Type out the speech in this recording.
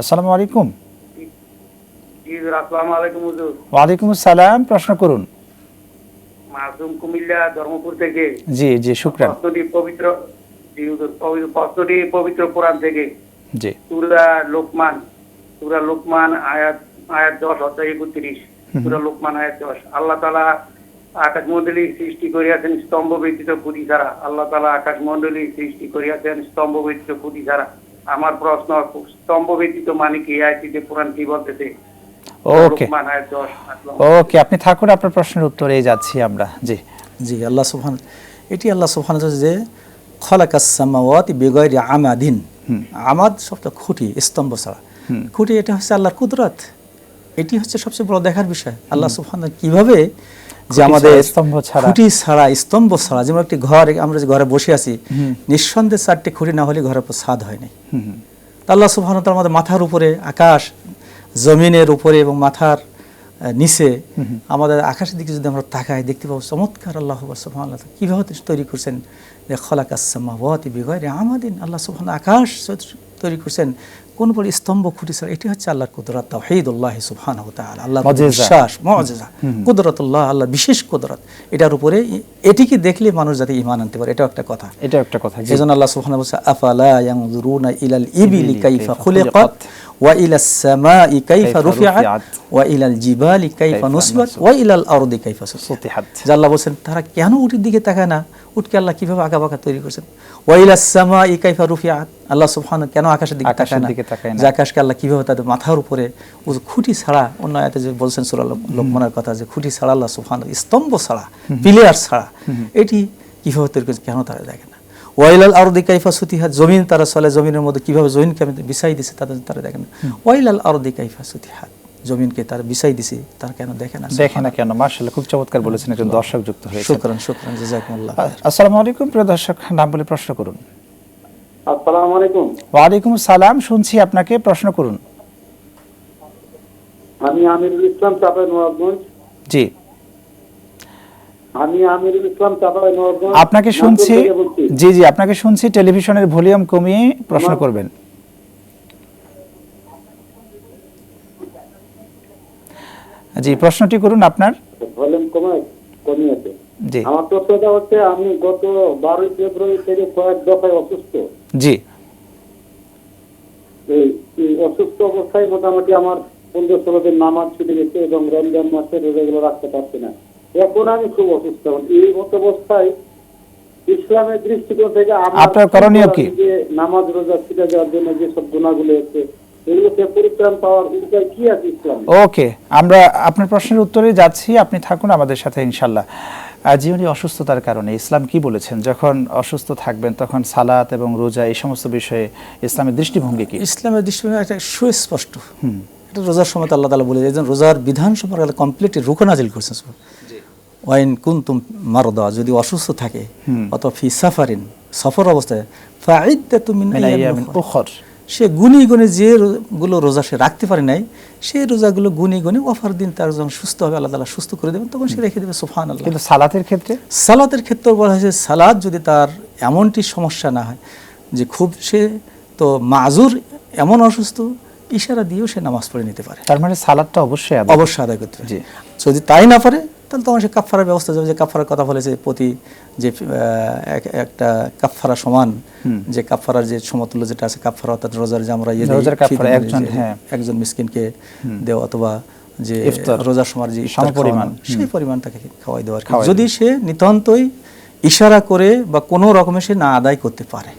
আসসালামু আলাইকুম। জি আসসালামু আলাইকুম হুজুর। ওয়ালাইকুম আসসালাম, প্রশ্ন করুন। মাসুম কুমিল্লা ধর্মপুর থেকে। জি জি, শুকরান। প্রশ্নটি পবিত্র, জি হুজুর, প্রশ্নটি পবিত্র কোরআন থেকে। জি। সূরা লোকমান আয়াত 10 অধ্যায় 31। সূরা লোকমান আয়াত 10। আল্লাহ তাআলা আকাশমণ্ডলী সৃষ্টি করিয়াছেন স্তম্ভ ব্যতীত খুঁটি ছাড়া। আল্লাহ তাআলা আকাশমণ্ডলী সৃষ্টি করিয়াছেন স্তম্ভ ব্যতীত খুঁটি ছাড়া। আমার প্রশ্ন, স্তম্ভ ব্যতীত মানে কি? আয়াতটিতে কোরআন কি বলতেছে? ওকে ওকে, আপনি থাকুন, আপনার প্রশ্নের উত্তরে যাচ্ছি আমরা। জি জি, আল্লাহ সুবহানাহু, এটি আল্লাহ সুবহানাহু ওয়া তাআলা যে খালাকাস সামাওয়াতি বিগাইরি আমাদিন, আমাদ শব্দ খুঁটি, স্তম্ভ ছাড়া। খুঁটি, এটা হচ্ছে আল্লাহর কুদরত। এটি হচ্ছে সবচেয়ে বড় দেখার বিষয়। আল্লাহ সুবহানাহু কিভাবে যে আমাদের খুঁটি ছাড়া, স্তম্ভ ছাড়া, যেমন একটি ঘর, আমরা যে ঘরে বসে আছি, নিঃসন্দেহে চারটি খুঁটি না হলে ঘরের উপর ছাদ হয় নাই। আল্লাহ সুবহানাহু ওয়া তাআলা আমাদের মাথার উপরে, আকাশ জমিনের উপরে এবং মাথার নিচে, আমাদের আকাশের দিকে যদি আমরা তাকাই, দেখতে পাবো চমৎকার আল্লাহ সুবহানাহু কিভাবে তৈরি করছেন। যে খালাকাস সামাওয়াতি বিগাইরি আমাদিন, আল্লাহ সুবহানাহু আকাশ তৈরি করছেন কোন পরি স্তম্ভ খুঁটি ছাড়া। এটি হচ্ছে আল্লাহর কুদরত, তাওহীদুল্লাহ সুবহানাহু ওয়া তাআলা, আল্লাহর বিশ্বাস, মুআজিজা, কুদরতুল্লাহ, আল্লাহর বিশেষ কুদরত। এটার উপরে এটিকে দেখলে মানুষ যাতে ঈমান আনতে পারে, এটাও একটা কথা। এজন্য আল্লাহ সুবহানাহু ওয়া তাআলা আফালা ইয়ানজুরুনা ইলাল ইবিলি কাইফা খুলিকাত ওয়া ইলাস সামাই কাইফা রুফিআত ওয়া ইলাল জিবালি কাইফা নুসবাত ওয়া ইলাল আরদি কাইফা সুতিহাত। আল্লাহ বলেন তারা কেন উটের দিকে তাকায় না? উটকে আল্লাহ কিভাবে আঁকাবাঁকা তৈরি করেছেন। ওয়া ইলাস সামাই কাইফা রুফিআত, আল্লাহ সুবহানাহু কেন আকাশের দিকে তাকায় না? যে আকাশকে আল্লাহ কিভাবে তাদের মাথার উপরে খুঁটি ছাড়া, অন্য আয়াতে যে বলছেন সূরা লোকমানের কথা, যে খুঁটি ছাড়া আল্লাহ সুবহানাহু, স্তম্ভ ছাড়া, পিলার ছাড়া, এটি কিভাবে তৈরি করেছেন, কেন তারা দেখে না? ওয়াইলাল আরদি কাইফা সুতিহাত, জমিন তারা চলে, জমিনের মধ্যে কিভাবে জমিনকে আমি বিছাই দিয়েছে তারা দেখে না। ওয়াইলাল আরদি কাইফা সুতিহাত, জমিনকে তারা বিছাই দিয়েছে, তারা কেন দেখে না? কেন? মাশাআল্লাহ, খুব চমৎকার বলেছেন, একজন দর্শক যুক্ত হয়েছে। শুকরান জাযাকুমুল্লাহ। আসসালামু আলাইকুম, প্রিয় দর্শক, নাম বলে প্রশ্ন করুন। আসসালামু আলাইকুম। ওয়ালাইকুম আসসালাম, শুনছি আপনাকে, প্রশ্ন করুন। আমি আমিরুল ইসলাম, চাঁপাইনবাবগঞ্জ। জি, আমি আমিরুল ইসলাম, চাঁপাইনবাবগঞ্জ। আপনাকে শুনছি। জি জি, আপনাকে শুনছি। টেলিভিশনের ভলিউম কমিয়ে প্রশ্ন করবেন। জি, প্রশ্নটি করুন আপনার। ভলিউম কমিয়েছে। জি, আমার প্রশ্নটা হচ্ছে, আমি গত 12 ফেব্রুয়ারি থেকে কয়েক দফায় অসুস্থ। জি, এই অসুস্থ অবস্থায় মোটামুটি আমার 15-16 দিন নামাজ ছুটে গেছে এবং রমজান মাসের রোজাগুলো রাখতে পারছি না। এখন আমি খুব অসুস্থ। এই মতো অবস্থায় ইসলামের দৃষ্টিকোণ থেকে আপনার করণীয় কি? যে নামাজ রোজা ছুটে যাওয়ার জন্য যে সব গুনাহগুলো আছে, এগুলোকে পরিত্রাণ পাওয়ার উপায় কি আছে ইসলামে? ওকে, আমরা আপনার প্রশ্নের উত্তরে যাচ্ছি, আপনি থাকুন আমাদের সাথে ইনশাআল্লাহ। জীবনী অসুস্থতার কারণে ইসলাম কি বলেছেন? যখন অসুস্থ থাকবেন তখন সালাত এবং রোজা, এই সমস্ত বিষয়ে ইসলামের দৃষ্টিভঙ্গি কি? ইসলামের দৃষ্টিভঙ্গি একটা সুস্পষ্ট। এটা রোজার সময় আল্লাহ তাআলা বলে দিয়েছেন, রোজার বিধান সম্পর্কে কমপ্লিটলি রুকু নাজিল করেছেন। ওয়াইন কুনতুম মারদা, যদি অসুস্থ থাকে, অথবা ফি সাফারিন, সফর অবস্থায়, ফাইদ্দাতুম মিন আইয়ামিন উখর, সে গুনি গুনি যেগুলো রোজা সে রাখতে পারে নাই, সেই রোজাগুলো গুনি গুনি অফার দিন তার যখন সুস্থ হবে, আল্লাহ তাআলা সুস্থ করে দেবেন, তখন সে রেখে দেবে। সুবহানাল্লাহ। কিন্তু সালাতের ক্ষেত্রে বলা হয়েছে, সালাত যদি তার এমনটি সমস্যা না হয় যে খুব সে তো মাজুর, এমন অসুস্থ, ইশারা দিয়েও সে নামাজ পড়ে নিতে পারে। তার মানে সালাতটা অবশ্যই আদায় করতে হবে। যদি তাই না পারে, তাহলে তখন সে কাফফারার ব্যবস্থা যাবে। যে কাফফারার কথা বলেছে, প্রতি যে একটা কাফফারা সমান, যে কাফফারার যে সমতুল্য যেটা আছে, কাফফারা অর্থাৎ রোজার যে আমরা একজন মিসকিনকে দেওয়া, অথবা যে রোজার সময় যে সমপরিমাণ, সেই পরিমাণ তাকে খাওয়াই দেওয়ার। যদি সে নিতান্তই ইশারা করে বা কোনো রকমে সে না আদায় করতে পারে,